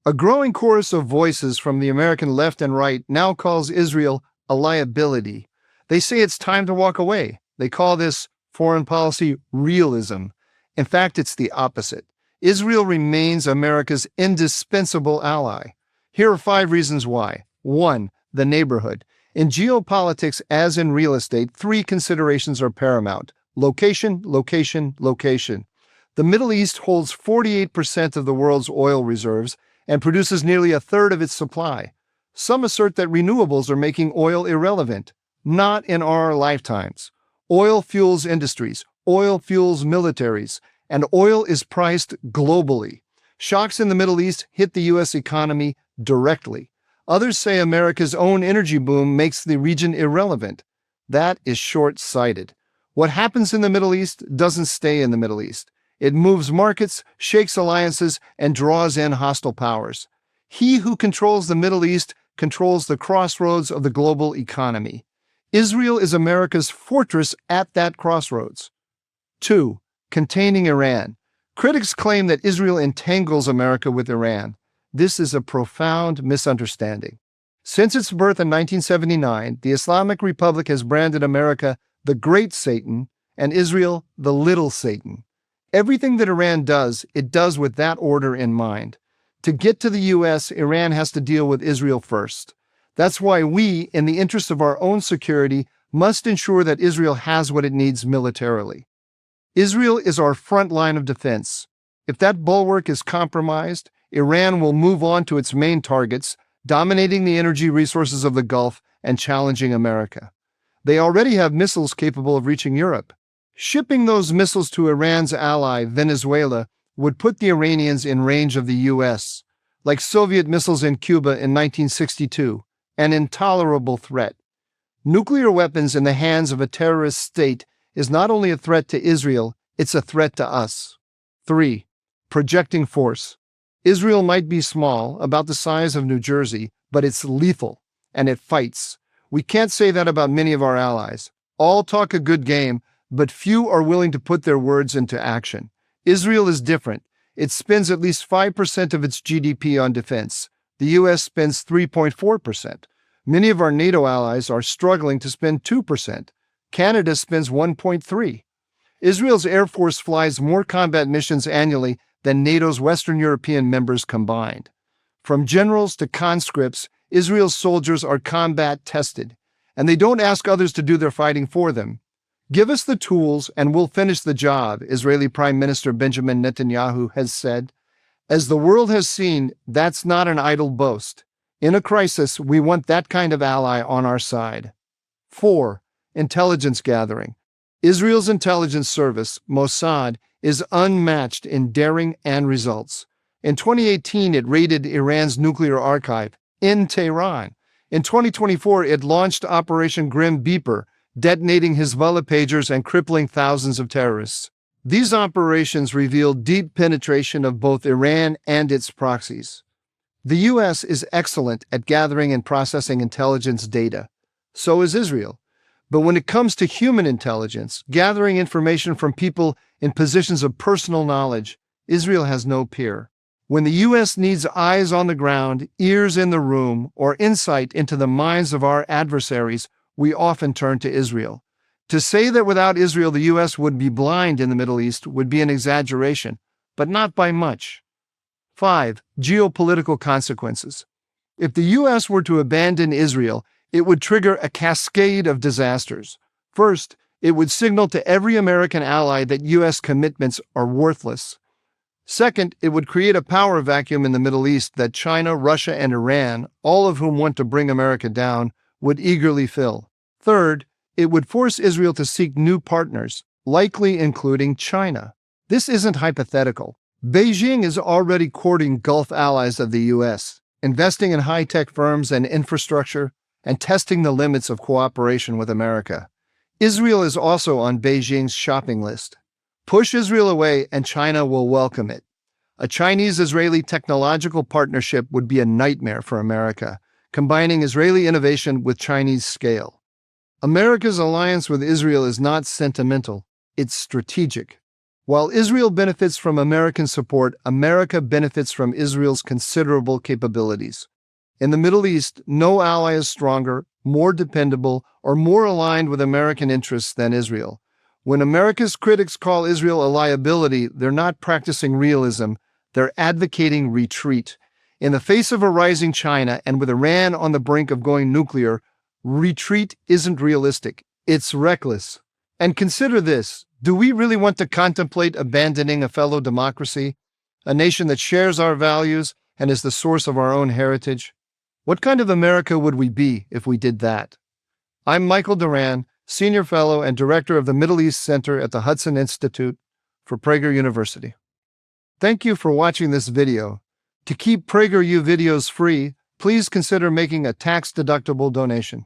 A growing chorus of voices from the American left and right now calls Israel a liability. They say it's time to walk away. They call this foreign policy realism. In fact, it's the opposite. Israel remains America's indispensable ally. Here are 5 reasons why. 1. The neighborhood. In geopolitics, as in real estate, 3 considerations are paramount. Location, location, location. The Middle East holds 48% of the world's oil reserves and produces nearly a third of its supply. Some assert that renewables are making oil irrelevant. Not in our lifetimes. Oil fuels industries, oil fuels militaries, and oil is priced globally. Shocks in the Middle East hit the U.S. economy directly. Others say America's own energy boom makes the region irrelevant. That is short-sighted. What happens in the Middle East doesn't stay in the Middle East. It moves markets, shakes alliances, and draws in hostile powers. He who controls the Middle East controls the crossroads of the global economy. Israel is America's fortress at that crossroads. 2. Containing Iran. Critics claim that Israel entangles America with Iran. This is a profound misunderstanding. Since its birth in 1979, the Islamic Republic has branded America the Great Satan and Israel the Little Satan. Everything that Iran does, it does with that order in mind. To get to the U.S., Iran has to deal with Israel first. That's why we, in the interest of our own security, must ensure that Israel has what it needs militarily. Israel is our front line of defense. If that bulwark is compromised, Iran will move on to its main targets, dominating the energy resources of the Gulf and challenging America. They already have missiles capable of reaching Europe. Shipping those missiles to Iran's ally, Venezuela, would put the Iranians in range of the U.S., like Soviet missiles in Cuba in 1962, an intolerable threat. Nuclear weapons in the hands of a terrorist state is not only a threat to Israel, it's a threat to us. 3. Projecting force. Israel might be small, about the size of New Jersey, but it's lethal, and it fights. We can't say that about many of our allies. All talk a good game, but few are willing to put their words into action. Israel is different. It spends at least 5% of its GDP on defense. The U.S. spends 3.4%. Many of our NATO allies are struggling to spend 2%. Canada spends 1.3%. Israel's Air Force flies more combat missions annually than NATO's Western European members combined. From generals to conscripts, Israel's soldiers are combat tested, and they don't ask others to do their fighting for them. Give us the tools and we'll finish the job, Israeli Prime Minister Benjamin Netanyahu has said. As the world has seen, that's not an idle boast. In a crisis, we want that kind of ally on our side. 4. Intelligence gathering. Israel's intelligence service, Mossad, is unmatched in daring and results. In 2018, it raided Iran's nuclear archive in Tehran. In 2024, it launched Operation Grim Beeper, detonating Hezbollah pagers and crippling thousands of terrorists. These operations revealed deep penetration of both Iran and its proxies. The U.S. is excellent at gathering and processing intelligence data. So is Israel. But when it comes to human intelligence, gathering information from people in positions of personal knowledge, Israel has no peer. When the U.S. needs eyes on the ground, ears in the room, or insight into the minds of our adversaries, we often turn to Israel. To say that without Israel the U.S. would be blind in the Middle East would be an exaggeration, but not by much. 5. Geopolitical consequences. If the U.S. were to abandon Israel, it would trigger a cascade of disasters. First, it would signal to every American ally that U.S. commitments are worthless. Second, it would create a power vacuum in the Middle East that China, Russia, and Iran, all of whom want to bring America down, would eagerly fill. Third, it would force Israel to seek new partners, likely including China. This isn't hypothetical. Beijing is already courting Gulf allies of the U.S., investing in high-tech firms and infrastructure, and testing the limits of cooperation with America. Israel is also on Beijing's shopping list. Push Israel away and China will welcome it. A Chinese-Israeli technological partnership would be a nightmare for America, combining Israeli innovation with Chinese scale. America's alliance with Israel is not sentimental, it's strategic. While Israel benefits from American support, America benefits from Israel's considerable capabilities. In the Middle East, no ally is stronger, more dependable, or more aligned with American interests than Israel. When America's critics call Israel a liability, they're not practicing realism, they're advocating retreat. In the face of a rising China and with Iran on the brink of going nuclear, retreat isn't realistic, it's reckless. And consider this, do we really want to contemplate abandoning a fellow democracy, a nation that shares our values and is the source of our own heritage? What kind of America would we be if we did that? I'm Michael Doran, Senior Fellow and Director of the Middle East Center at the Hudson Institute for Prager University. Thank you for watching this video. To keep PragerU videos free, please consider making a tax-deductible donation.